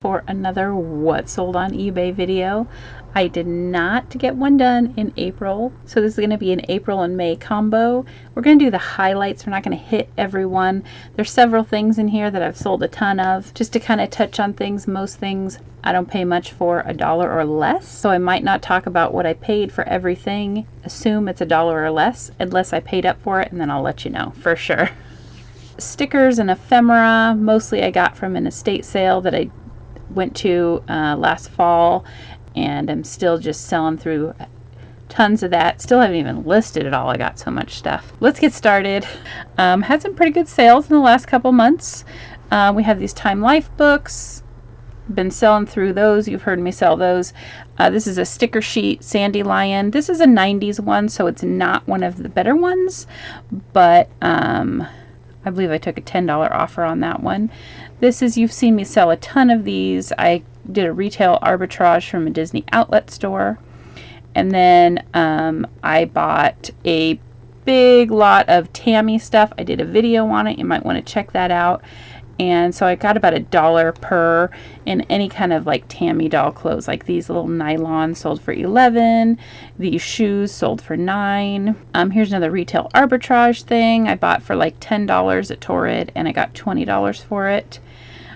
For another what sold on eBay video. I did not get one done in April, so this is going to be an April and May combo. We're going to do the highlights. We're not going to hit every one. There's several things in here that I've sold a ton of. Just to kind of touch on things, most things I don't pay much for, $1 or less, so I might not talk about what I paid for everything. Assume it's $1 or less unless I paid up for it, and then I'll let you know for sure. Stickers and ephemera, mostly I got from an estate sale that I went to last fall, and I'm still just selling through tons of that. Still haven't even listed it all. I got so much stuff. Let's get started. Had some pretty good sales in the last couple months. We have these Time Life books. Been selling through those. You've heard me sell those. This is a sticker sheet Sandy Lion. This is a 90s one, so it's not one of the better ones, but I believe I took a $10 offer on that one. This is, you've seen me sell a ton of these. I did a retail arbitrage from a Disney outlet store. And then I bought a big lot of Tammy stuff. I did a video on it. You might want to check that out. And so I got about $1 per in any kind of like Tammy doll clothes, like these little nylons sold for $11. These shoes sold for $9. Here's another retail arbitrage thing I bought for like $10 at Torrid, and I got $20 for it.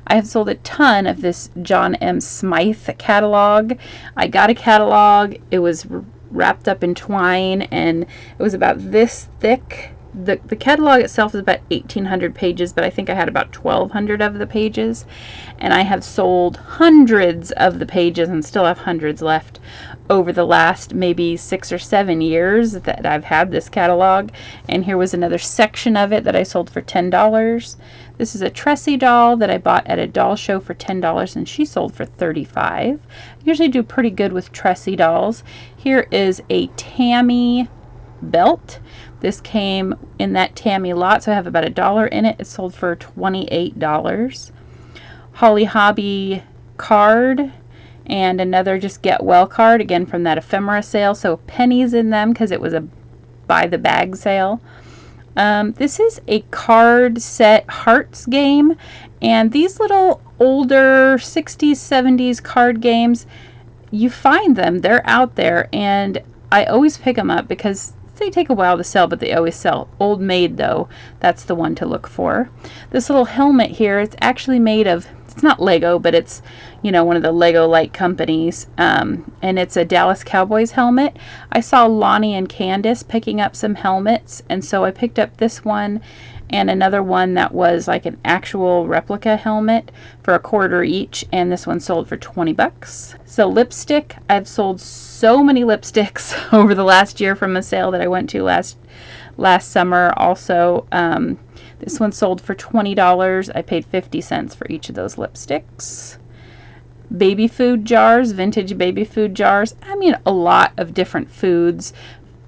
I have sold a ton of this John M. Smythe catalog. I got a catalog. It was wrapped up in twine, and it was about this thick. The catalog itself is about 1,800 pages, but I think I had about 1,200 of the pages, and I have sold hundreds of the pages and still have hundreds left over the last maybe 6 or 7 years that I've had this catalog. And here was another section of it that I sold for $10. This is a Tressie doll that I bought at a doll show for $10, and she sold for $35. I usually do pretty good with Tressie dolls. Here is a Tammy belt. This came in that Tammy lot, so I have about $1 in it. It sold for $28. Holly Hobby card, and another just get well card, again from that ephemera sale, so pennies in them because it was a buy the bag sale. This is a card set hearts game, and these little older 60s 70s card games, you find them, they're out there, and I always pick them up because they take a while to sell, but they always sell. Old Maid, though, that's the one to look for. This little helmet here, it's actually made of, it's not Lego, but it's, you know, one of the Lego-like companies, and it's a Dallas Cowboys helmet. I saw Lonnie and Candace picking up some helmets, and so I picked up this one and another one that was like an actual replica helmet for $1 each, and this one sold for 20 bucks. So lipstick, I've sold so many lipsticks over the last year from a sale that I went to last summer. Also, this one sold for $20. I paid 50 cents for each of those lipsticks. Baby food jars, vintage baby food jars. I mean, a lot of different foods.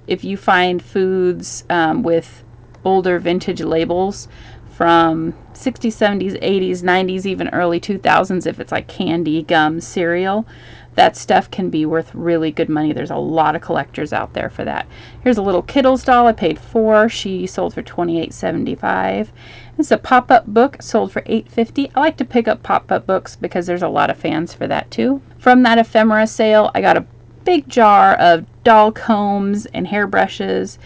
If you find foods with older vintage labels from 60s, 70s, 80s, 90s, even early 2000s, if it's like candy, gum, cereal, that stuff can be worth really good money. There's a lot of collectors out there for that. Here's a little Kiddles doll I paid $4. She sold for $28.75. This is a pop-up book, sold for $8.50. I like to pick up pop-up books because there's a lot of fans for that too. From that ephemera sale, I got a big jar of doll combs and hairbrushes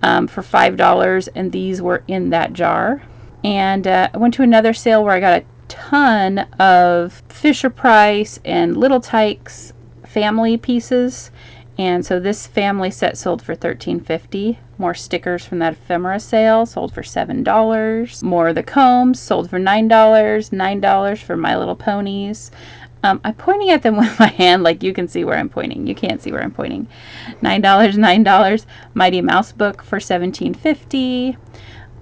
for $5, and these were in that jar. And I went to another sale where I got a ton of Fisher Price and Little Tykes family pieces, and so this family set sold for $13.50. More stickers from that ephemera sale sold for $7. More of the combs sold for $9. $9 for My Little Ponies. I'm pointing at them with my hand, like you can see where I'm pointing. You can't see where I'm pointing. $9, $9. Mighty Mouse book for $17.50.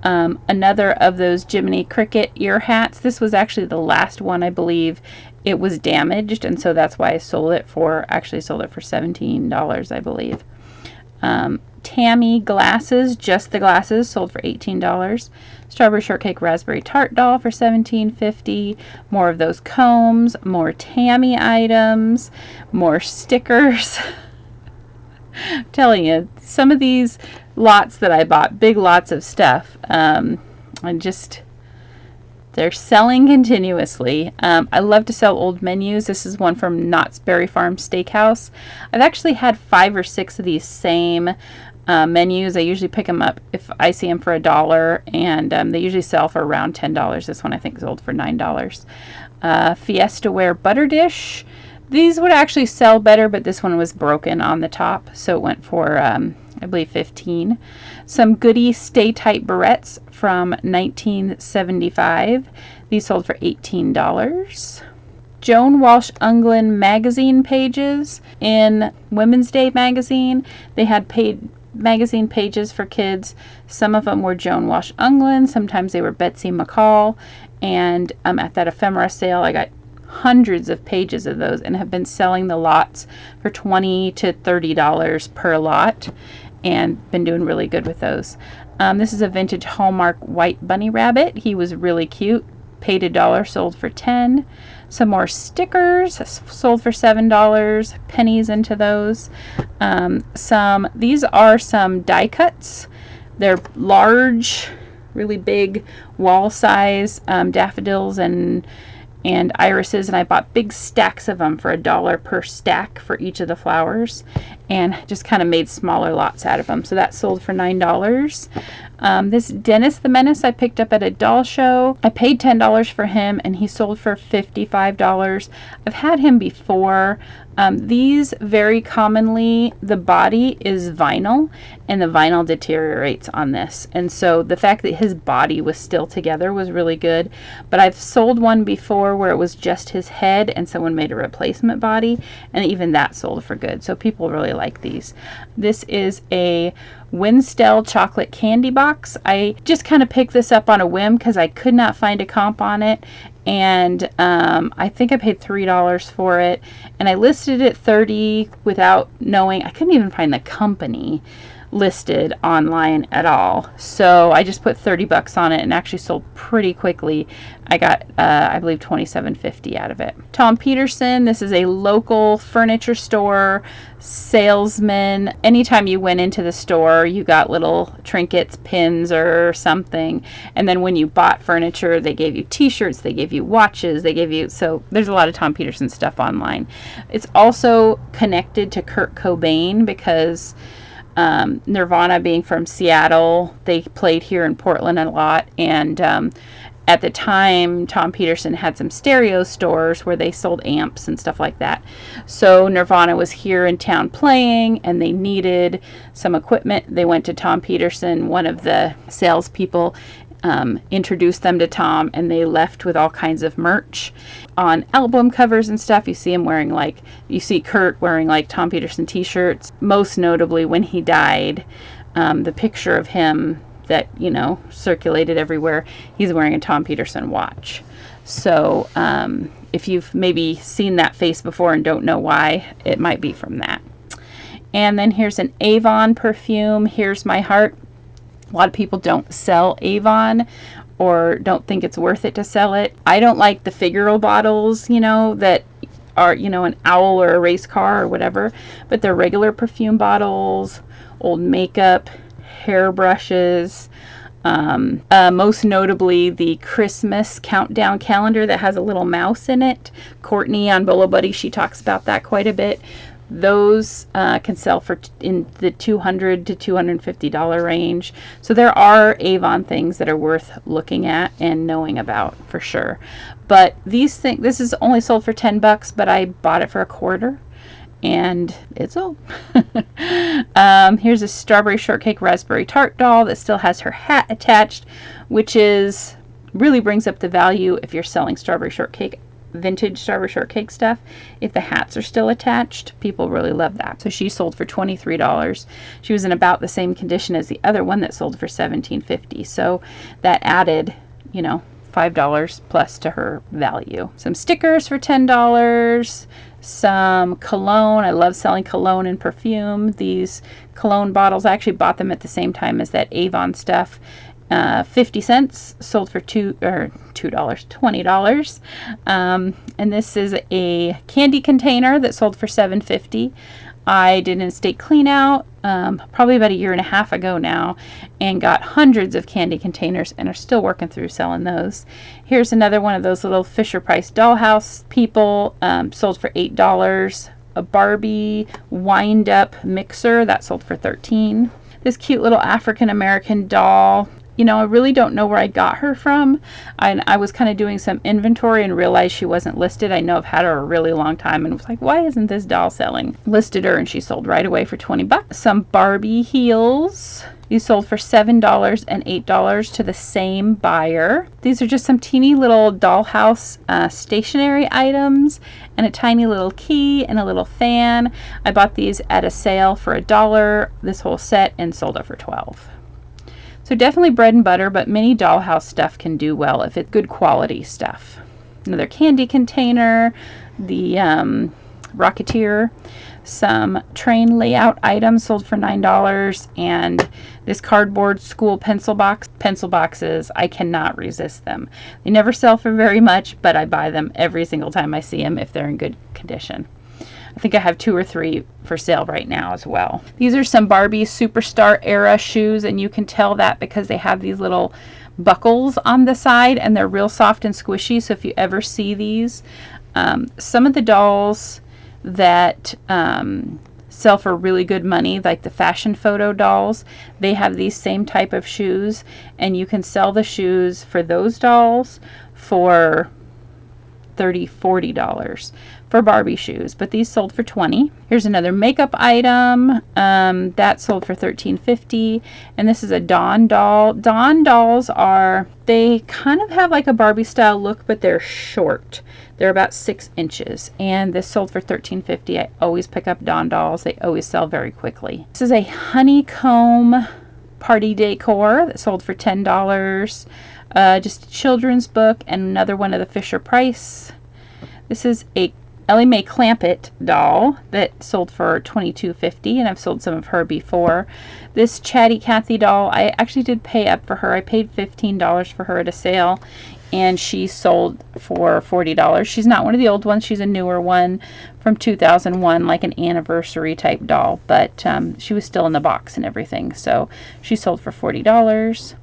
Another of those Jiminy Cricket ear hats. This was actually the last one, I believe. It was damaged, and so that's why I sold it for $17, I believe. Tammy glasses, just the glasses, sold for $18. Strawberry Shortcake Raspberry Tart doll for $17.50. More of those combs, more Tammy items, more stickers. I'm telling you, some of these lots that I bought, big lots of stuff, and just They're selling continuously. I love to sell old menus. This is one from Knott's Berry Farm Steakhouse. I've actually had 5 or 6 of these same menus. I usually pick them up if I see them for $1, and they usually sell for around $10. This one I think is sold for $9. Fiesta Ware Butter Dish. These would actually sell better, but this one was broken on the top, so it went for I believe $15. Some Goody Stay Tight barrettes from 1975. These sold for $18. Joan Walsh Unglin magazine pages in Women's Day magazine. They had magazine pages for kids. Some of them were Joan Walsh Unglin, sometimes they were Betsy McCall, and at that ephemera sale I got hundreds of pages of those and have been selling the lots for $20 to $30 per lot, and been doing really good with those. This is a vintage Hallmark white bunny rabbit. He was really cute. Paid $1, sold for $10. Some more stickers, sold for $7. Pennies into those. These are some die cuts. They're large, really big wall size daffodils and irises, and I bought big stacks of them for $1 per stack for each of the flowers, and just kind of made smaller lots out of them. So that sold for $9. This Dennis the Menace I picked up at a doll show. I paid $10 for him, and he sold for $55. I've had him before. These very commonly, the body is vinyl, and the vinyl deteriorates on this, and so the fact that his body was still together was really good. But I've sold one before where it was just his head and someone made a replacement body, and even that sold for good, so people really like these. This is a Winstel chocolate candy box. I just kind of picked this up on a whim because I could not find a comp on it, and I think I paid $3 for it, and I listed it $30 without knowing. I couldn't even find the company listed online at all, so I just put $30 on it, and actually sold pretty quickly. I got I believe $27.50 out of it. Tom Peterson, this is a local furniture store salesman. Anytime you went into the store, you got little trinkets, pins or something, and then when you bought furniture, they gave you t-shirts, they gave you watches, they gave you, so there's a lot of Tom Peterson stuff online. It's also connected to Kurt Cobain because Nirvana being from Seattle, they played here in Portland a lot, and at the time Tom Peterson had some stereo stores where they sold amps and stuff like that. So Nirvana was here in town playing, and they needed some equipment. They went to Tom Peterson. One of the salespeople introduced them to Tom, and they left with all kinds of merch. On album covers and stuff, you see him wearing, like, you see Kurt wearing like Tom Peterson t-shirts. Most notably, when he died, the picture of him that, you know, circulated everywhere, he's wearing a Tom Peterson watch. So if you've maybe seen that face before and don't know why, it might be from that. And then here's an Avon perfume, Here's My Heart. A lot of people don't sell Avon or don't think it's worth it to sell it. I don't like the figural bottles, you know, that are, you know, an owl or a race car or whatever, but they're regular perfume bottles, old makeup, hairbrushes, most notably the Christmas countdown calendar that has a little mouse in it. Courtney on Bolo Buddy, she talks about that quite a bit. Those can sell for in the $200 to $250 range. So there are Avon things that are worth looking at and knowing about for sure. But these things, this is only sold for $10, but I bought it for $25, and it's sold. Here's a strawberry shortcake raspberry tart doll that still has her hat attached, which is really brings up the value if you're selling strawberry shortcake, vintage strawberry shortcake stuff. If the hats are still attached, people really love that. So she sold for $23. She was in about the same condition as the other one that sold for $17.50. So that added, you know, $5 plus to her value. Some stickers for $10. Some cologne. I love selling cologne and perfume. These cologne bottles, I actually bought them at the same time as that Avon stuff. 50 cents, sold for $20. And this is a candy container that sold for $7.50. I did an estate clean out probably about a year and a half ago now, and got hundreds of candy containers and are still working through selling those. Here's another one of those little Fisher Price dollhouse people, sold for $8. A Barbie wind up mixer that sold for $13. This cute little African American doll. You know, I really don't know where I got her from. I was kind of doing some inventory and realized she wasn't listed. I know I've had her a really long time and was like, why isn't this doll selling? Listed her and she sold right away for 20 bucks. Some Barbie heels. These sold for $7 and $8 to the same buyer. These are just some teeny little dollhouse stationery items and a tiny little key and a little fan. I bought these at a sale for $1, this whole set, and sold it for $12. So definitely bread and butter, but mini dollhouse stuff can do well if it's good quality stuff. Another candy container, the Rocketeer, some train layout items sold for $9, and this cardboard school pencil box. Pencil boxes, I cannot resist them. They never sell for very much, but I buy them every single time I see them if they're in good condition. I think I have 2 or 3 for sale right now as well. These are some Barbie Superstar era shoes, and you can tell that because they have these little buckles on the side and they're real soft and squishy. So if you ever see these, some of the dolls that sell for really good money, like the fashion photo dolls, they have these same type of shoes, and you can sell the shoes for those dolls for $30, $40 for Barbie shoes, but these sold for $20. Here's another makeup item that sold for $13.50, and this is a Dawn doll. Dawn dolls they kind of have like a Barbie style look, but they're short. They're about 6 inches, and this sold for $13.50. I always pick up Dawn dolls. They always sell very quickly. This is a honeycomb party decor that sold for $10. Just a children's book, and another one of the Fisher Price. This is a Ellie Mae Clampett doll that sold for $22.50, and I've sold some of her before. This Chatty Cathy doll, I actually did pay up for her. I paid $15 for her at a sale, and she sold for $40. She's not one of the old ones. She's a newer one from 2001, like an anniversary type doll, but she was still in the box and everything, so she sold for $40.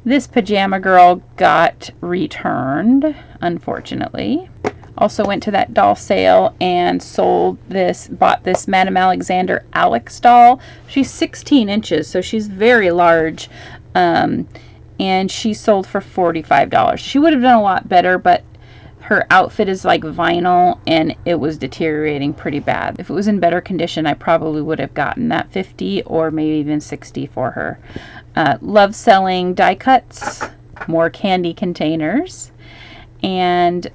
This pajama girl got returned, unfortunately. Also went to that doll sale and bought this Madame Alexander Alex doll. She's 16 inches, so she's very large, and she sold for $45. She would have done a lot better, but her outfit is like vinyl and it was deteriorating pretty bad. If it was in better condition, I probably would have gotten that $50 or maybe even $60 for her. Love selling die cuts, more candy containers, and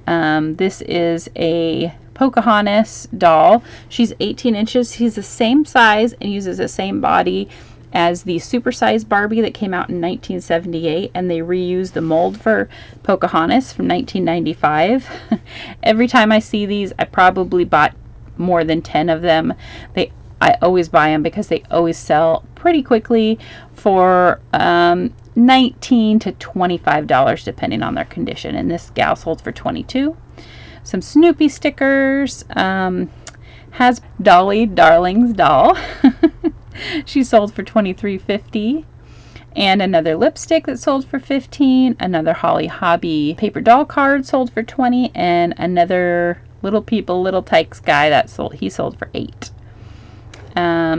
this is a Pocahontas doll. She's 18 inches. She's the same size and uses the same body as the supersized Barbie that came out in 1978, and they reused the mold for Pocahontas from 1995. Every time I see these, I probably bought more than 10 of them. I always buy them because they always sell pretty quickly for $19 to $25 depending on their condition, and this gal sold for $22. Some Snoopy stickers. Has Dolly Darling's doll. She sold for $23.50. And another lipstick that sold for $15. Another Holly Hobby paper doll card sold for $20, and another Little People Little Tykes guy that he sold for $8.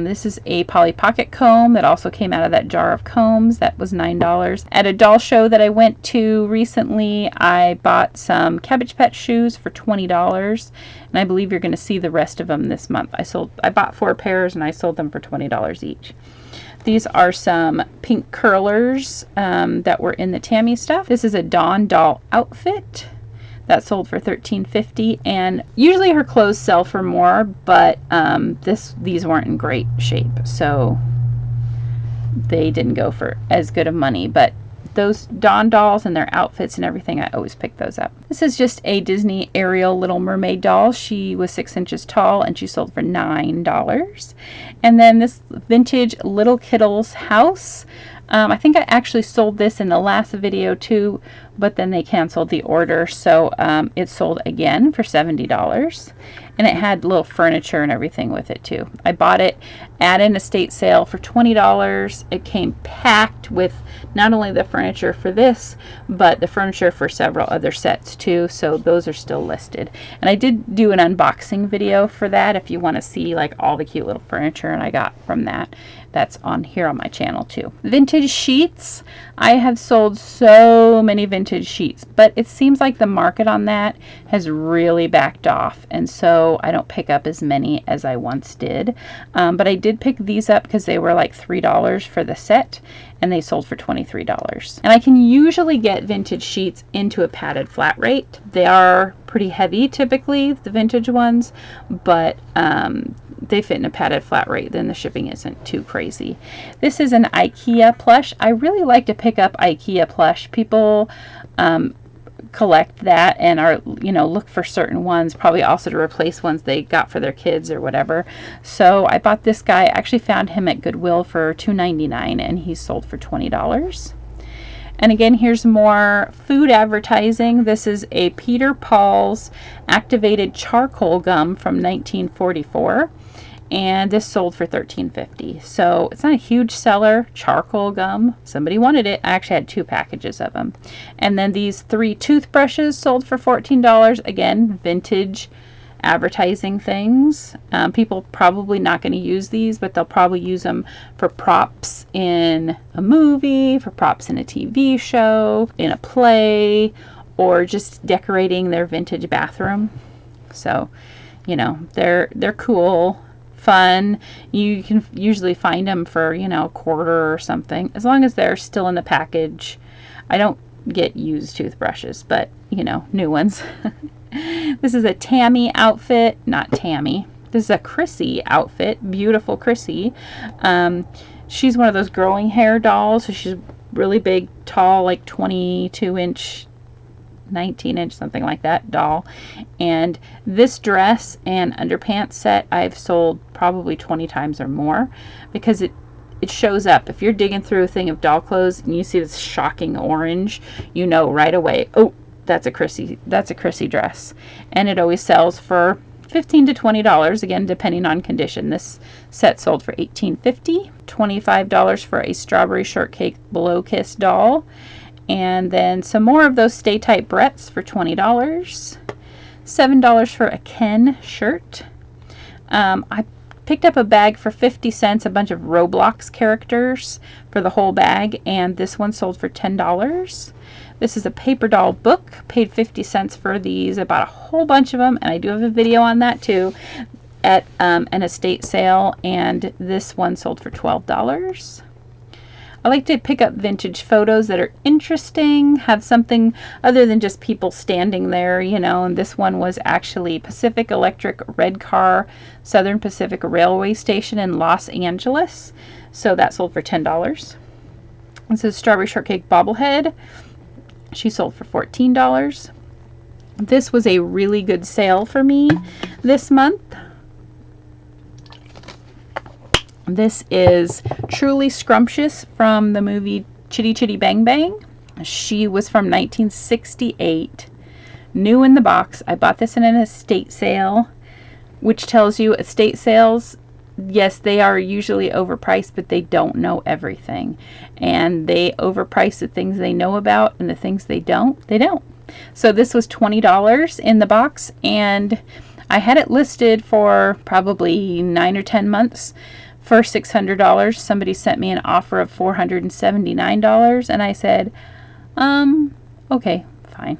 This is a Polly Pocket comb that also came out of that jar of combs. That was $9. At a doll show that I went to recently, I bought some Cabbage Patch shoes for $20, and I believe you're going to see the rest of them this month. I bought 4 pairs and I sold them for $20 each. These are some pink curlers that were in the Tammy stuff. This is a Dawn doll outfit that sold for $13.50, and usually her clothes sell for more, but these weren't in great shape, so they didn't go for as good of money. But those Dawn dolls and their outfits and everything, I always pick those up. This is just a Disney Ariel Little Mermaid doll. She was 6 inches tall and she sold for $9. And then this vintage Little Kiddles house. I think I actually sold this in the last video too, but then they canceled the order, so it sold again for $70. And it had little furniture and everything with it too. I bought it at an estate sale for $20. It came packed with not only the furniture for this, but the furniture for several other sets too, so those are still listed. And I did do an unboxing video for that if you want to see like all the cute little furniture and I got from that. That's on here on my channel too. Vintage sheets. I have sold so many vintage sheets, but it seems like the market on that has really backed off, and so I don't pick up as many as I once did. But I did pick these up because they were like $3 for the set, and they sold for $23. And I can usually get vintage sheets into a padded flat rate. They are pretty heavy typically, the vintage ones, but they fit in a padded flat rate, then the shipping isn't too crazy. This is an IKEA plush. I really like to pick up IKEA plush. People collect that and are, you know, look for certain ones, probably also to replace ones they got for their kids or whatever. So I bought this guy. I actually found him at Goodwill for $2.99 and he sold for $20. And again, here's more food advertising. This is a Peter Paul's activated charcoal gum from 1944. And this sold for $13.50. So it's not a huge seller. Charcoal gum. Somebody wanted it. I actually had 2 packages of them. And then these 3 toothbrushes sold for $14. Again, vintage advertising things. People probably not going to use these, but they'll probably use them for props in a movie, for props in a TV show, in a play, or just decorating their vintage bathroom. So, you know, they're cool, fun. You can usually find them for, you know, a quarter or something, as long as they're still in the package. I don't get used toothbrushes, but, you know, new ones. This is a Tammy outfit, not Tammy. This is a Chrissy outfit, beautiful Chrissy. She's one of those growing hair dolls, so she's really big, tall, like 22-inch, 19-inch, something like that doll. And this dress and underpants set I've sold probably 20 times or more, because it shows up. If you're digging through a thing of doll clothes and you see this shocking orange, you know right away, oh, that's a Chrissy dress. And it always sells for $15 to $20, again depending on condition. This set sold for $18.50, $25 for a strawberry shortcake blow kiss doll, and then some more of those stay tight Bretts for $20, $7 for a Ken shirt. I picked up a bag for 50 cents, a bunch of Roblox characters for the whole bag, and this one sold for $10. This is a paper doll book, paid 50 cents for these. I bought a whole bunch of them, and I do have a video on that too, at an estate sale, and this one sold for $12. I like to pick up vintage photos that are interesting, have something other than just people standing there, you know, and this one was actually Pacific Electric Red Car Southern Pacific Railway Station in Los Angeles, so that sold for $10. This is Strawberry Shortcake Bobblehead. She sold for $14. This was a really good sale for me this month. This is Truly Scrumptious from the movie Chitty Chitty Bang Bang. She was from 1968, new in the box. I bought this in an estate sale, which tells you estate sales, yes, they are usually overpriced, but they don't know everything. And they overprice the things they know about, and the things they don't. So this was $20 in the box, and I had it listed for probably 9 or 10 months for $600. Somebody sent me an offer of $479, and I said, okay, fine.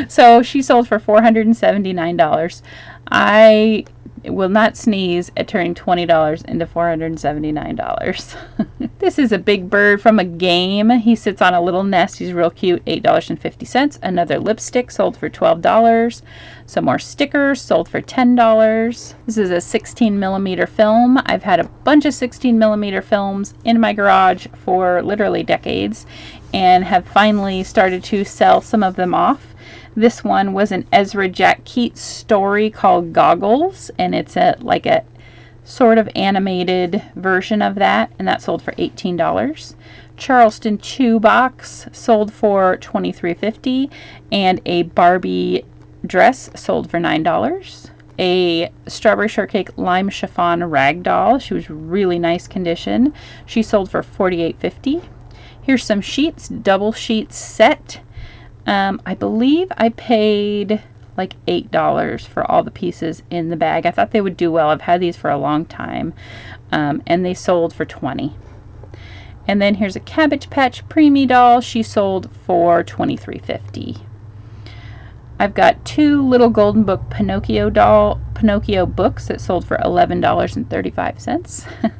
So she sold for $479. I will not sneeze at turning $20 into $479. This is a big bird from a game. He sits on a little nest. He's real cute. $8.50. Another lipstick sold for $12. Some more stickers sold for $10. This is a 16mm film. I've had a bunch of 16mm films in my garage for literally decades and have finally started to sell some of them off. This one was an Ezra Jack Keats story called Goggles, and it's like a sort of animated version of that, and that sold for $18. Charleston Chew box sold for $23.50, and a Barbie dress sold for $9. A strawberry shortcake lime chiffon rag doll. She was really nice condition. She sold for $48.50. Here's some sheets, double sheets set. I believe I paid like $8 for all the pieces in the bag. I thought they would do well. I've had these for a long time, and they sold for $20. And then here's a Cabbage Patch Preemie doll. She sold for $23.50. I've got two Little Golden Book Pinocchio books that sold for $11.35.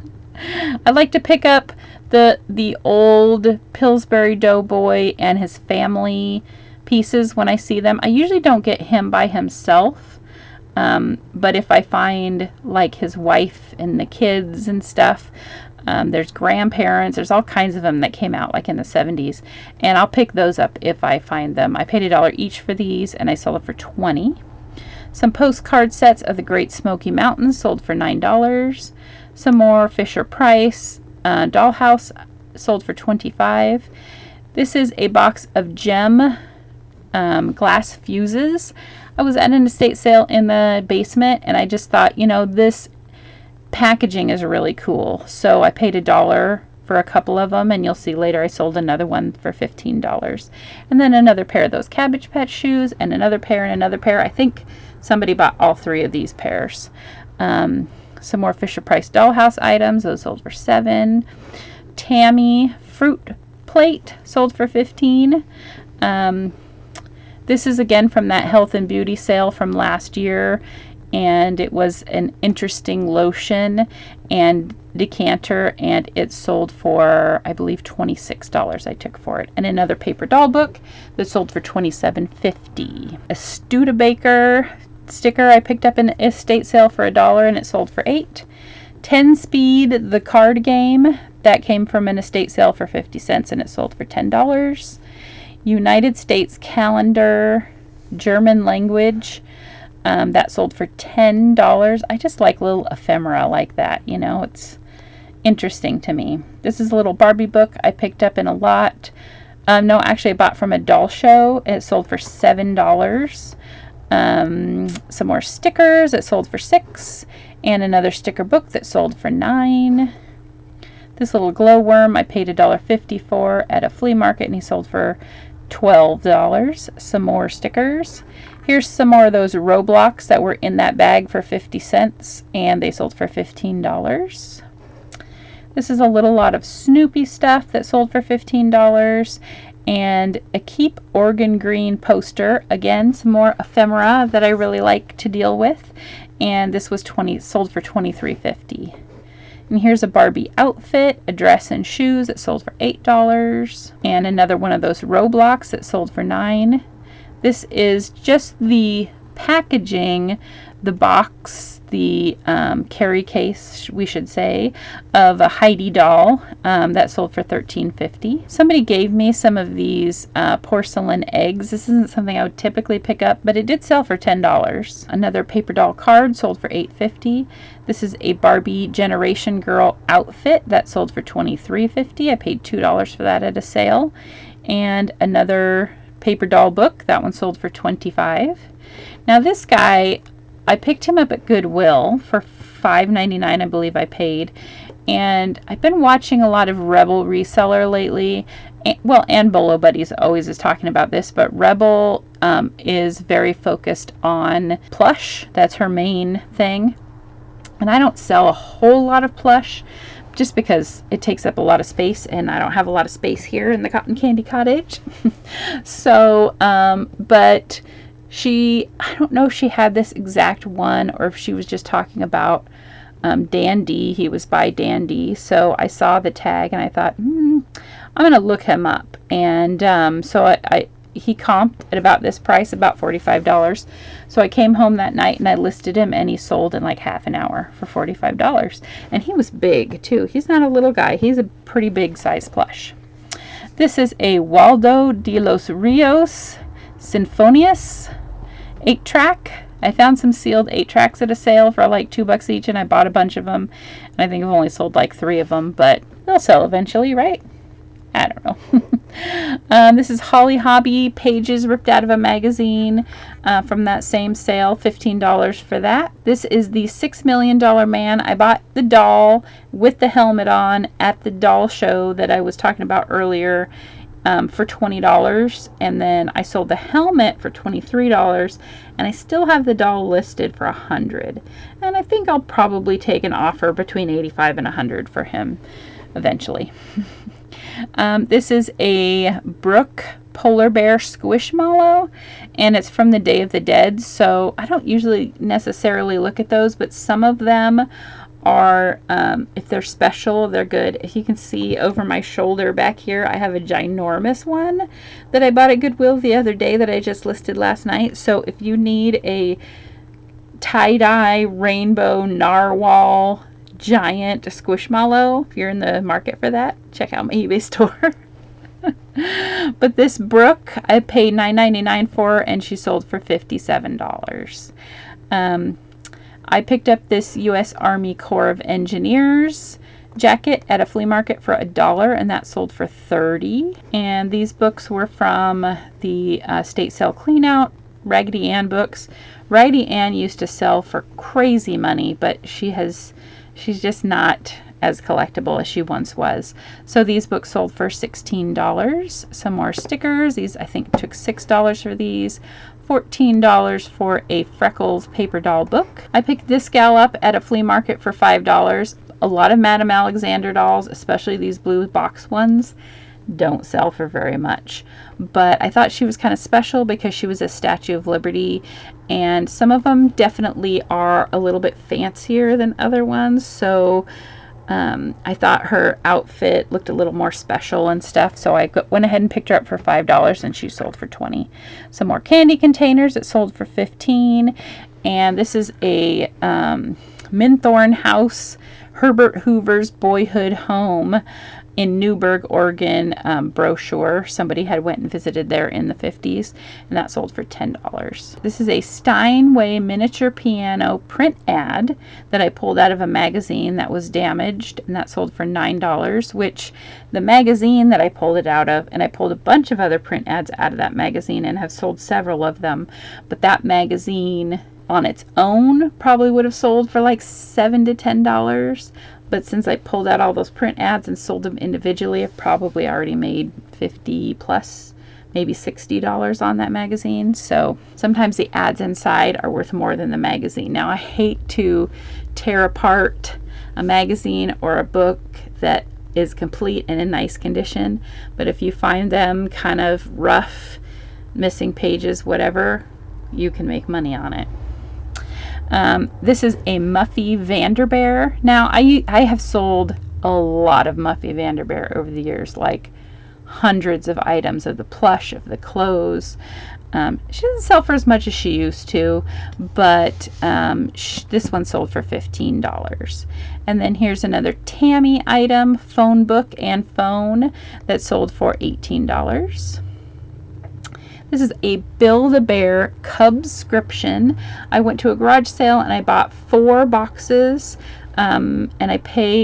I like to pick up the old Pillsbury Doughboy and his family pieces when I see them. I usually don't get him by himself, but if I find like his wife and the kids and stuff, there's grandparents, there's all kinds of them that came out like in the 70s, and I'll pick those up if I find them. I paid $1 each for these, and I sold it for $20. Some postcard sets of the Great Smoky Mountains sold for $9. Some more Fisher Price dollhouse sold for $25. This is a box of gem glass fuses. I was at an estate sale in the basement, and I just thought, you know, this packaging is really cool. So I paid $1 for a couple of them, and you'll see later I sold another one for $15. And then another pair of those Cabbage Patch shoes, and another pair and another pair. I think somebody bought all three of these pairs. Some more Fisher Price dollhouse items. Those sold for $7. Tammy fruit plate sold for $15. This is again from that health and beauty sale from last year, and it was an interesting lotion and decanter, and it sold for, I believe, $26 I took for it. And another paper doll book that sold for $27.50. A Studebaker sticker I picked up in an estate sale for $1, and it sold for $8. 10 Speed, the card game, that came from an estate sale for 50 cents, and it sold for $10. United States calendar, German language, that sold for $10. I just like little ephemera like that, you know, it's interesting to me. This is a little Barbie book I picked up in a lot. No, actually I bought from a doll show. It sold for $7. Some more stickers, it sold for $6. And another sticker book that sold for $9. This little glowworm I paid $1.50 for at a flea market, and he sold for $12. Some more stickers. Here's some more of those Roblox that were in that bag for 50 cents, and they sold for $15. This is a little lot of Snoopy stuff that sold for $15. And a Keep Organ Green poster. Again, some more ephemera that I really like to deal with. And this was sold for $23.50. And here's a Barbie outfit, a dress and shoes that sold for $8. And another one of those Roblox that sold for $9. This is just the packaging, the box, the carry case, we should say, of a Heidi doll that sold for $13.50. Somebody gave me some of these porcelain eggs. This isn't something I would typically pick up, but it did sell for $10. Another paper doll card sold for $8.50. This is a Barbie Generation Girl outfit that sold for $23.50. I paid $2 for that at a sale. And another paper doll book, that one sold for $25. Now this guy, I picked him up at Goodwill for $5.99, I believe I paid, and I've been watching a lot of Rebel reseller lately. And Bolo Buddies always is talking about this, but Rebel is very focused on Plush. That's her main thing, and I don't sell a whole lot of Plush just because it takes up a lot of space, and I don't have a lot of space here in the Cotton Candy Cottage. So, but I don't know if she had this exact one or if she was just talking about Dandy. He was by Dandy. So I saw the tag and I thought, I'm going to look him up. And so he comped at about this price, about $45. So I came home that night and I listed him, and he sold in like half an hour for $45. And he was big too. He's not a little guy. He's a pretty big size plush. This is a Waldo de los Rios Sinfonious 8-track I found some sealed 8-tracks at a sale for like $2 each, and I bought a bunch of them. And I think I've only sold like 3 of them, but they'll sell eventually, right? I don't know. This is Holly Hobby pages ripped out of a magazine from that same sale, $15 for that. This is the $6 Million Man. I bought the doll with the helmet on at the doll show that I was talking about earlier for $20, and then I sold the helmet for $23, and I still have the doll listed for $100, and I think I'll probably take an offer between $85 and $100 for him eventually. This is a Brooke polar bear squishmallow, and it's from the Day of the Dead, so I don't usually necessarily look at those, but some of them are, if they're special, they're good. If you can see over my shoulder back here, I have a ginormous one that I bought at Goodwill the other day that I just listed last night. So if you need a tie-dye rainbow narwhal giant squishmallow, if you're in the market for that, check out my eBay store. But this Brooke, I paid $9.99 for, and she sold for $57. I picked up this U.S. Army Corps of Engineers jacket at a flea market for $1, and that sold for $30. And these books were from the state sale cleanout, Raggedy Ann books. Raggedy Ann used to sell for crazy money, but she's just not as collectible as she once was. So these books sold for $16. Some more stickers. These, I think, took $6 for these. $14 for a Freckles paper doll book. I picked this gal up at a flea market for $5. A lot of Madame Alexander dolls, especially these blue box ones, don't sell for very much. But I thought she was kind of special because she was a Statue of Liberty, and some of them definitely are a little bit fancier than other ones, so I thought her outfit looked a little more special and stuff, so I went ahead and picked her up for $5, and she sold for $20. Some more candy containers that sold for $15, and this is a Minthorn House, Herbert Hoover's Boyhood Home in Newburgh, Oregon brochure. Somebody had went and visited there in the 50s, and that sold for $10. This is a Steinway miniature piano print ad that I pulled out of a magazine that was damaged, and that sold for $9, which the magazine that I pulled it out of, and I pulled a bunch of other print ads out of that magazine and have sold several of them, but that magazine on its own probably would have sold for like $7 to $10. But since I pulled out all those print ads and sold them individually, I've probably already made $50 plus, maybe $60 on that magazine. So sometimes the ads inside are worth more than the magazine. Now, I hate to tear apart a magazine or a book that is complete and in nice condition, but if you find them kind of rough, missing pages, whatever, you can make money on it. This is a Muffy Vanderbear. Now, I have sold a lot of Muffy Vanderbear over the years, like hundreds of items of the plush, of the clothes. She doesn't sell for as much as she used to, but this one sold for $15. And then here's another Tammy item, phone book and phone, that sold for $18. This is a Build-A-Bear Cubscription. I went to a garage sale and I bought 4 boxes, and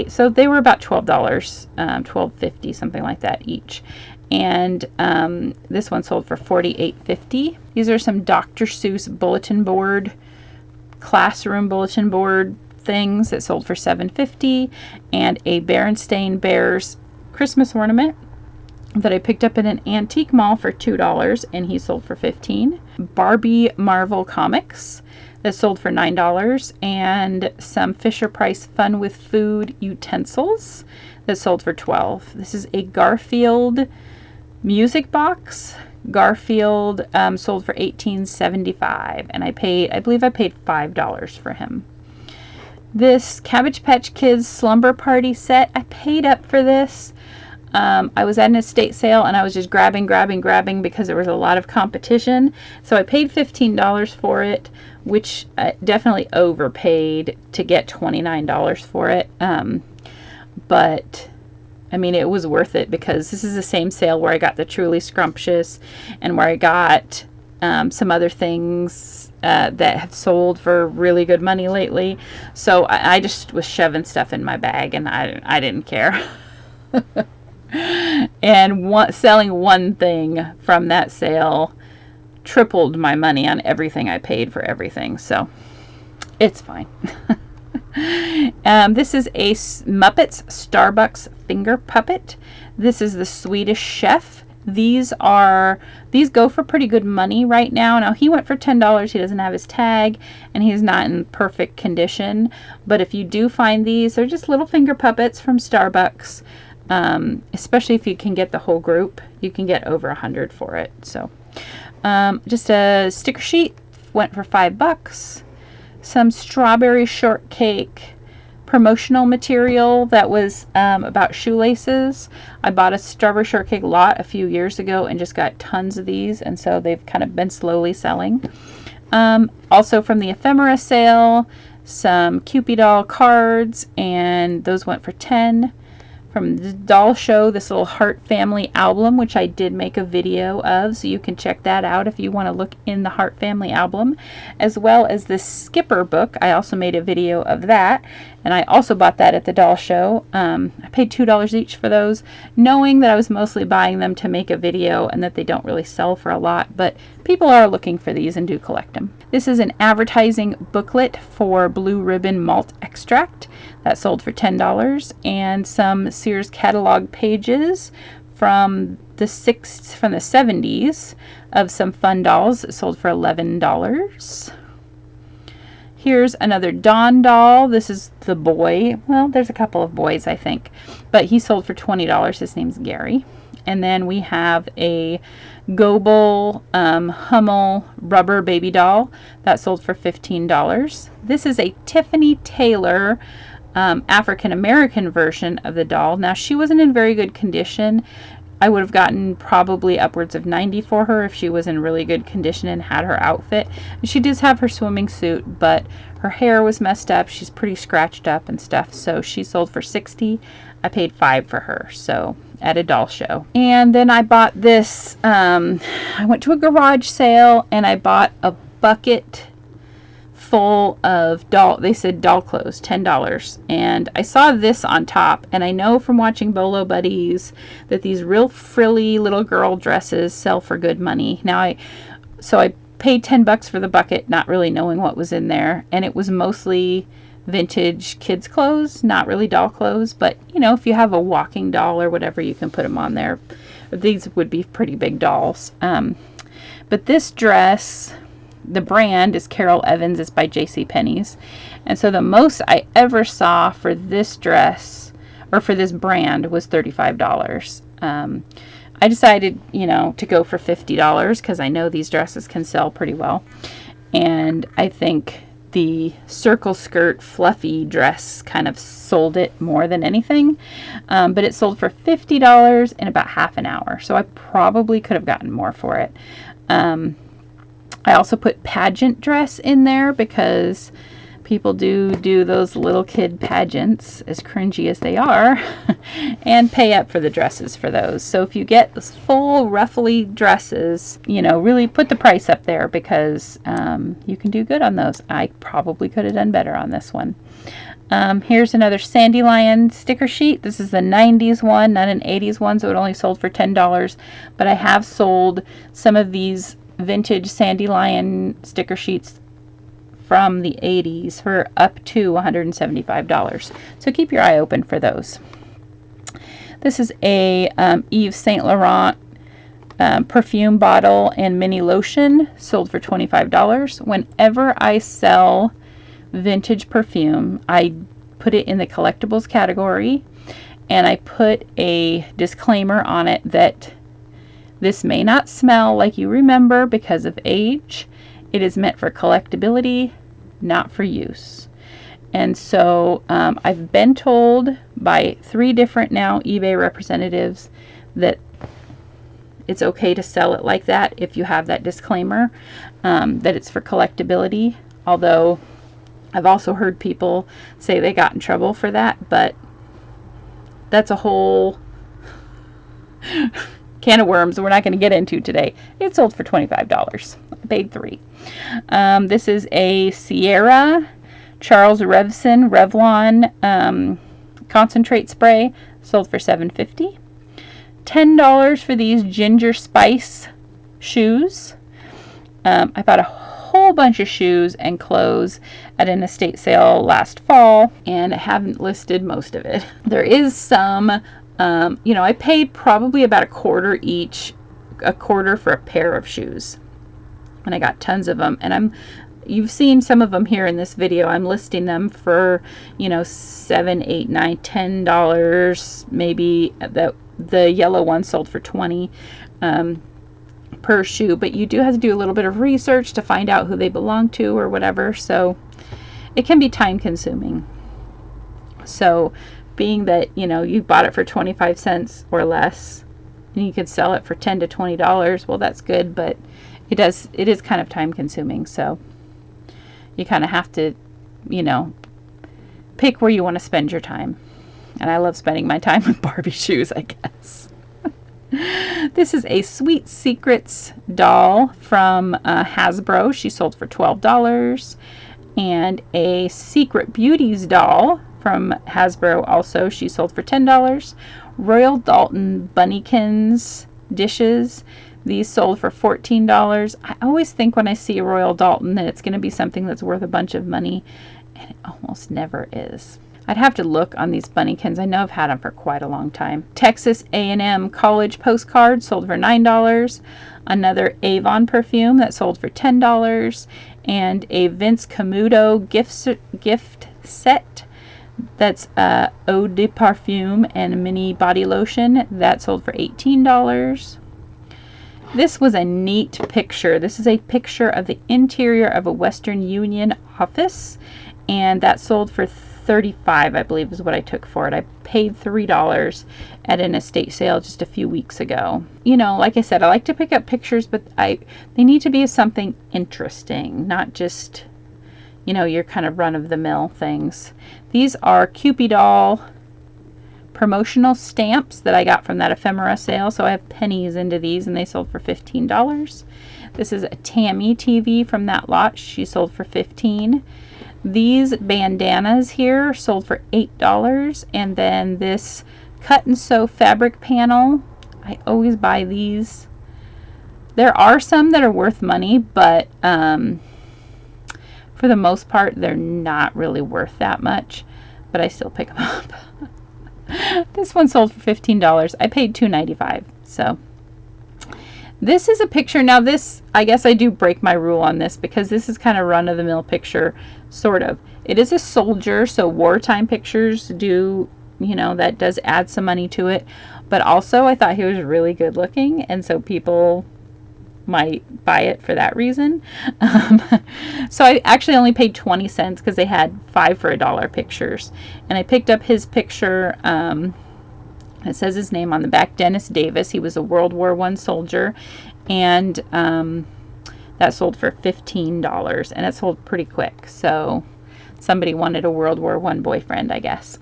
so they were about $12, $12.50, something like that each. And this one sold for $48.50. These are some Dr. Seuss bulletin board, classroom bulletin board things that sold for $7.50, and a Berenstain Bears Christmas ornament that I picked up in an antique mall for $2, and he sold for $15. Barbie Marvel comics that sold for $9, and some Fisher-Price Fun with Food utensils that sold for $12. This is a Garfield music box. Garfield sold for $18.75, and I believe I paid $5 for him. This Cabbage Patch Kids Slumber Party set, I paid up for this. I was at an estate sale and I was just grabbing because there was a lot of competition. So I paid $15 for it, which I definitely overpaid to get $29 for it. But I mean, it was worth it because this is the same sale where I got the Truly Scrumptious and where I got some other things that have sold for really good money lately. So I just was shoving stuff in my bag, and I didn't care. And selling one thing from that sale tripled my money on everything I paid for everything. So it's fine. This is a Muppets Starbucks finger puppet. This is the Swedish Chef. These go for pretty good money right now. Now he went for $10. He doesn't have his tag, and he's not in perfect condition. But if you do find these, they're just little finger puppets from Starbucks. Especially if you can get the whole group, you can get over 100 for it. So just a sticker sheet, went for $5. Some strawberry shortcake promotional material that was about shoelaces. I bought a strawberry shortcake lot a few years ago and just got tons of these, and so they've kind of been slowly selling. Also from the Ephemera sale, some Cupid doll cards, and those went for $10. From the doll show, this little Heart Family album, which I did make a video of, so you can check that out if you want to look in the Heart Family album, as well as this Skipper book. I also made a video of that, and I also bought that at the doll show. I paid $2 each for those, knowing that I was mostly buying them to make a video and that they don't really sell for a lot, but people are looking for these and do collect them. This is an advertising booklet for Blue Ribbon Malt Extract that sold for $10, and some Sears catalog pages from the 70s of some fun dolls that sold for $11. Here's another Dawn doll. This is the boy. Well, there's a couple of boys, I think, but he sold for $20. His name's Gary. And then we have a Goebel Hummel rubber baby doll that sold for $15. This is a Tiffany Taylor African American version of the doll. Now, she wasn't in very good condition. I would have gotten probably upwards of $90 for her if she was in really good condition and had her outfit. And she does have her swimming suit, but her hair was messed up. She's pretty scratched up and stuff, so she sold for $60. I paid $5 for her, so at a doll show. And then I bought this, I went to a garage sale and I bought a bucket full of they said doll clothes, $10. And I saw this on top, and I know from watching Bolo Buddies that these real frilly little girl dresses sell for good money. Now so I paid $10 for the bucket, not really knowing what was in there, and it was mostly vintage kids clothes, not really doll clothes, but you know, if you have a walking doll or whatever, you can put them on there. These would be pretty big dolls. But this dress, the brand is Carol Evans. It's by JCPenney's. And so the most I ever saw for this dress, or for this brand, was $35. I decided, you know, to go for $50 because I know these dresses can sell pretty well. And I think the circle skirt fluffy dress kind of sold it more than anything. But it sold for $50 in about half an hour. So I probably could have gotten more for it. I also put pageant dress in there because people do those little kid pageants, as cringy as they are, and pay up for the dresses for those. So if you get those full ruffly dresses, you know, really put the price up there because you can do good on those. I probably could have done better on this one. Here's another Sandy Lion sticker sheet. This is the 90s one, not an 80s one, so it only sold for $10. But I have sold some of these vintage Sandy Lion sticker sheets from the 80s for up to $175. So keep your eye open for those. This is a Yves Saint Laurent perfume bottle and mini lotion, sold for $25. Whenever I sell vintage perfume, I put it in the collectibles category, and I put a disclaimer on it that this may not smell like you remember because of age. It is meant for collectability, not for use. And so I've been told by 3 different now eBay representatives that it's okay to sell it like that if you have that disclaimer, that it's for collectability. Although I've also heard people say they got in trouble for that, but that's a whole can of worms we're not going to get into today. It sold for $25. I paid $3. This is a Sierra Charles Revson Revlon concentrate spray, sold for $7.50. $10 for these ginger spice shoes. I bought a whole bunch of shoes and clothes at an estate sale last fall, and I haven't listed most of it. There is some, I paid probably about a quarter for a pair of shoes, and I got tons of them. And you've seen some of them here in this video. I'm listing them for, $7, $8, $9, $10. Maybe the yellow one sold for $20 per shoe, but you do have to do a little bit of research to find out who they belong to or whatever, so it can be time consuming. So being that, you bought it for 25 cents or less and you could sell it for $10 to $20, well, that's good, but it is kind of time consuming. So you kind of have to, pick where you want to spend your time. And I love spending my time with Barbie shoes, I guess. This is a Sweet Secrets doll from Hasbro. She sold for $12. And a Secret Beauties doll from Hasbro also. She sold for $10. Royal Dalton Bunnykins dishes. These sold for $14. I always think when I see a Royal Dalton that it's going to be something that's worth a bunch of money, and it almost never is. I'd have to look on these Bunnykins. I know I've had them for quite a long time. Texas A&M College postcard sold for $9. Another Avon perfume that sold for $10. And a Vince Camuto gift set that's eau de parfum and a mini body lotion that sold for $18. This was a neat picture. This is a picture of the interior of a Western Union office, and that sold for $35, I believe is what I took for it. I paid $3 at an estate sale just a few weeks ago. Like I said, I like to pick up pictures, but they need to be something interesting, not just, your kind of run-of-the-mill things. These are Cupid doll promotional stamps that I got from that Ephemera sale, so I have pennies into these, and they sold for $15. This is a Tammy TV from that lot. She sold for $15. These bandanas here sold for $8, and then this cut and sew fabric panel, I always buy these. There are some that are worth money, but for the most part they're not really worth that much, but I still pick them up. This one sold for $15. I paid $2.95. So this is a picture. Now this, I guess I do break my rule on this because this is kind of run-of-the-mill picture, sort of. It is a soldier, so wartime pictures do, that does add some money to it. But also I thought he was really good looking, and so people might buy it for that reason. So I actually only paid 20 cents because they had 5 for $1 pictures. And I picked up his picture. It says his name on the back, Dennis Davis. He was a World War I soldier, and that sold for $15, and it sold pretty quick. So somebody wanted a World War I boyfriend, I guess.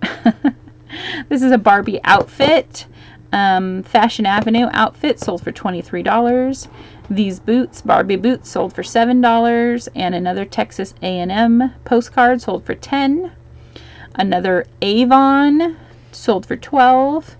This is a Barbie outfit. Fashion Avenue outfit sold for $23. These boots, Barbie boots, sold for $7, and another Texas A&M postcard sold for $10. Another Avon sold for $12.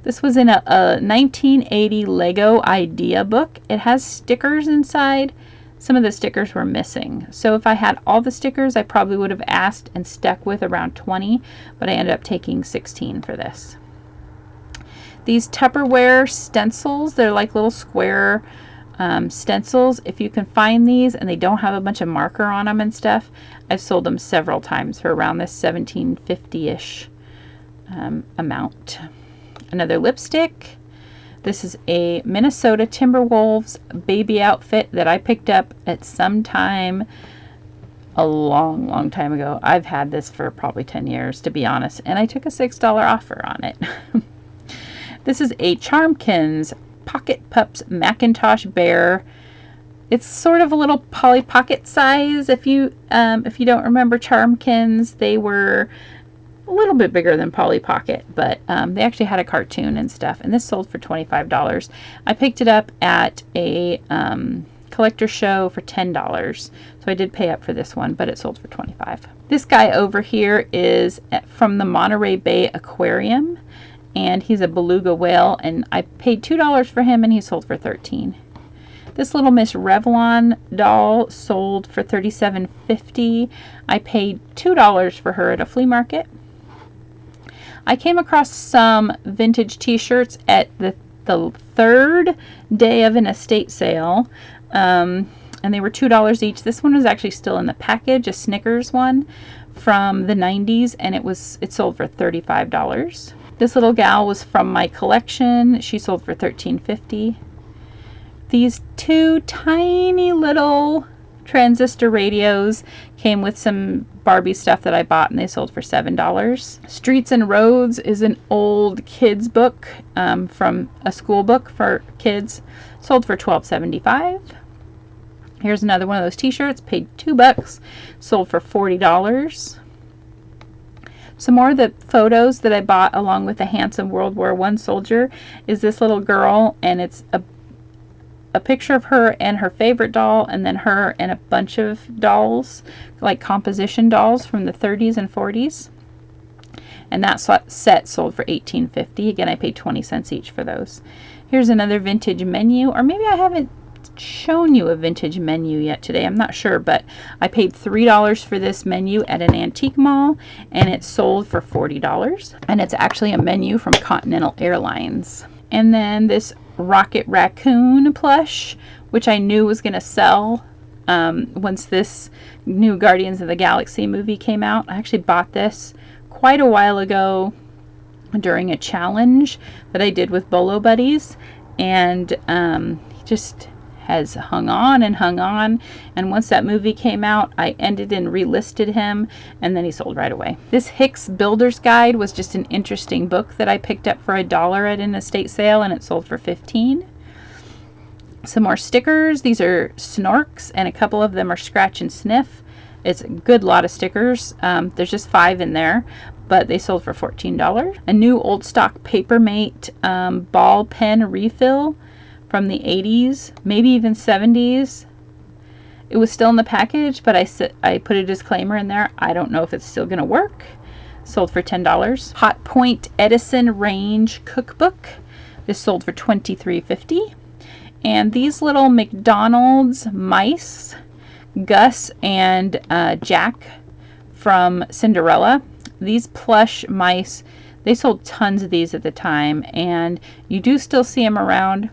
This was in a 1980 Lego idea book. It has stickers inside. Some of the stickers were missing. So if I had all the stickers, I probably would have asked and stuck with around 20, but I ended up taking 16 for this. These Tupperware stencils, they're like little square stencils. If you can find these and they don't have a bunch of marker on them and stuff, I've sold them several times for around this $17.50-ish amount. Another lipstick. This is a Minnesota Timberwolves baby outfit that I picked up at some time a long time ago. I've had this for probably 10 years, to be honest, and I took a $6 offer on it. This is a Charmkins Pocket Pups Macintosh Bear. It's sort of a little Polly Pocket size. If you don't remember Charmkins, they were a little bit bigger than Polly Pocket, but they actually had a cartoon and stuff, and this sold for $25. I picked it up at a collector show for $10, so I did pay up for this one, but it sold for $25. This guy over here is from the Monterey Bay Aquarium, and he's a beluga whale, and I paid $2 for him, and he sold for $13. This little Miss Revlon doll sold for $37.50. I paid $2 for her at a flea market. I came across some vintage t-shirts at the third day of an estate sale, and they were $2 each. This one was actually still in the package, a Snickers one from the 90s, and it sold for $35. This little gal was from my collection. She sold for $13.50. These two tiny little transistor radios came with some Barbie stuff that I bought, and they sold for $7. Streets and Roads is an old kids book from a school book for kids. Sold for $12.75. Here's another one of those t-shirts. Paid $2. Sold for $40. Some more of the photos that I bought along with a handsome World War I soldier is this little girl, and it's a picture of her and her favorite doll, and then her and a bunch of dolls, like composition dolls from the 30s and 40s. And that set sold for $18.50. Again, I paid 20 cents each for those. Here's another vintage menu, or maybe I haven't shown you a vintage menu yet today. I'm not sure, but I paid $3 for this menu at an antique mall, and it sold for $40. And it's actually a menu from Continental Airlines. And then this Rocket Raccoon plush, which I knew was going to sell once this new Guardians of the Galaxy movie came out. I actually bought this quite a while ago during a challenge that I did with Bolo Buddies, and he just has hung on and hung on, and once that movie came out, I ended and relisted him, and then he sold right away. This Hicks Builder's Guide was just an interesting book that I picked up for $1 at an estate sale, and it sold for $15. Some more stickers. These are Snorks, and a couple of them are Scratch and Sniff. It's a good lot of stickers. There's just 5 in there, but they sold for $14. A new old stock Papermate ball pen refill from the 80s, maybe even 70s. It was still in the package, but I put a disclaimer in there. I don't know if it's still going to work. Sold for $10. Hot Point Edison Range Cookbook. This sold for $23.50. And these little McDonald's mice, Gus and Jack from Cinderella. These plush mice, they sold tons of these at the time, and you do still see them around,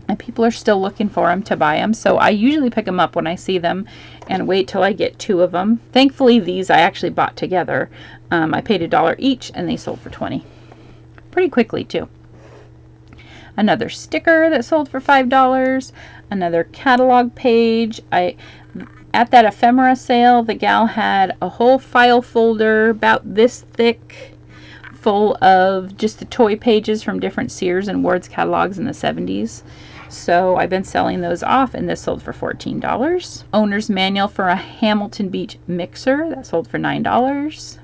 and people are still looking for them to buy them. So I usually pick them up when I see them and wait till I get 2 of them. Thankfully, these I actually bought together. I paid $1 each, and they sold for $20. Pretty quickly, too. Another sticker that sold for $5. Another catalog page. At that ephemera sale, the gal had a whole file folder about this thick full of just the toy pages from different Sears and Ward's catalogs in the 70s. So I've been selling those off, and this sold for $14. Owner's manual for a Hamilton Beach mixer. That sold for $9.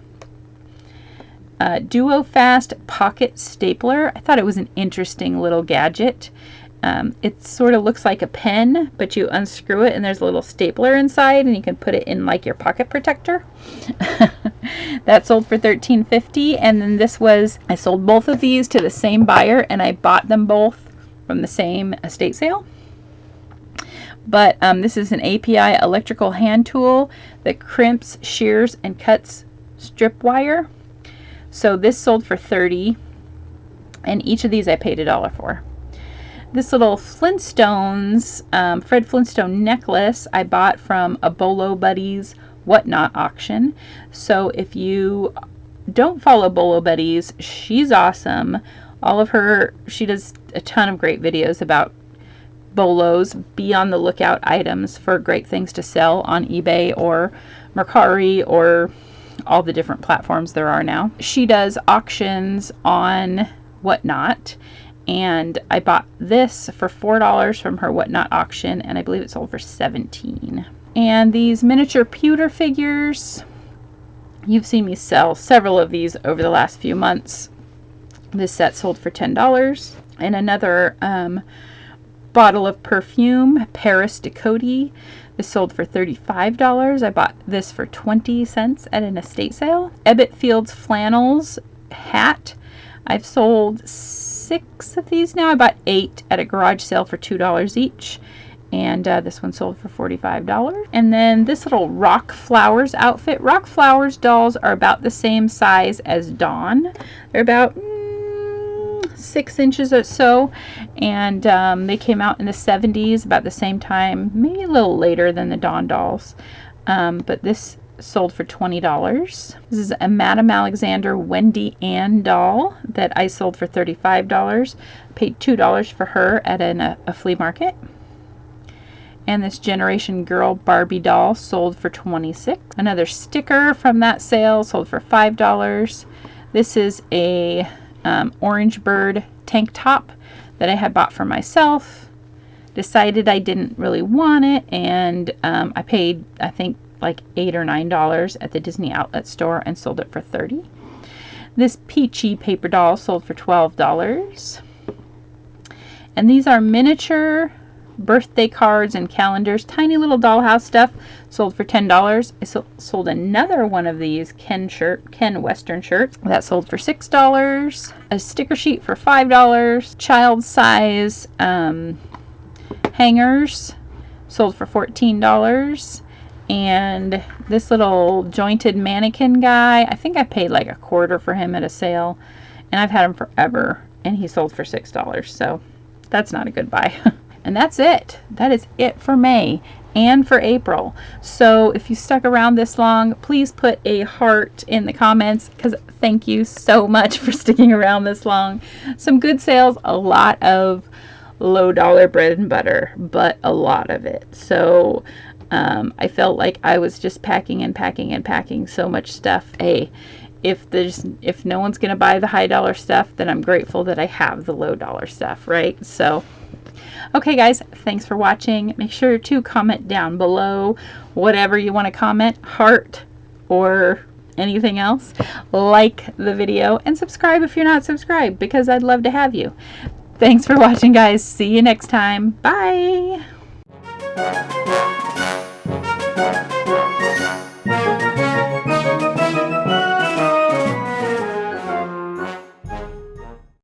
Duo Fast pocket stapler. I thought it was an interesting little gadget. It sort of looks like a pen, but you unscrew it and there's a little stapler inside, and you can put it in like your pocket protector. That sold for $13.50. And then I sold both of these to the same buyer, and I bought them both from the same estate sale. But this is an API electrical hand tool that crimps, shears, and cuts strip wire. So this sold for $30, and each of these I paid $1 for. This little Flintstones, Fred Flintstone necklace I bought from a Bolo Buddies Whatnot auction. So if you don't follow Bolo Buddies, she's awesome. She does a ton of great videos about Bolos. Be on the lookout items for great things to sell on eBay or Mercari or all the different platforms there are now. She does auctions on Whatnot, and I bought this for $4 from her Whatnot auction, and I believe it sold for $17. And these miniature pewter figures, You've seen me sell several of these over the last few months. This set sold for $10. And another bottle of Perfume, Paris Decor. This sold for $35. I bought this for 20 cents at an estate sale. Ebbett Field's Flannels hat. I've sold 6 of these now. I bought 8 at a garage sale for $2 each. And this one sold for $45. And then this little Rock Flowers outfit. Rock Flowers dolls are about the same size as Dawn. They're about 6 inches or so, and they came out in the 70s, about the same time, maybe a little later than the Dawn dolls. But this sold for $20. This is a Madame Alexander Wendy Ann doll that I sold for $35. Paid $2 for her at a flea market. And this Generation Girl Barbie doll sold for $26. Another sticker from that sale sold for $5. This is a orange bird tank top that I had bought for myself. Decided I didn't really want it, and I paid, I think, like $8 or $9 at the Disney outlet store and sold it for $30. This Peachy paper doll sold for $12. And these are miniature birthday cards and calendars, tiny little dollhouse stuff, sold for $10. I sold another one of these Ken Western shirts that sold for $6. A sticker sheet for $5. Child size hangers sold for $14. And this little jointed mannequin guy, I think I paid like $1/4 for him at a sale, and I've had him forever, and he sold for $6. So that's not a good buy. And that's it. That is it for May and for April. So if you stuck around this long, please put a heart in the comments, because thank you so much for sticking around this long. Some good sales, a lot of low dollar bread and butter, but a lot of it. So I felt like I was just packing and packing and packing so much stuff. Hey, if no one's gonna buy the high dollar stuff, then I'm grateful that I have the low dollar stuff, right? So okay guys, thanks for watching. Make sure to comment down below whatever you want to comment, heart or anything else. Like the video and subscribe if you're not subscribed, because I'd love to have you. Thanks for watching guys. See you next time. Bye.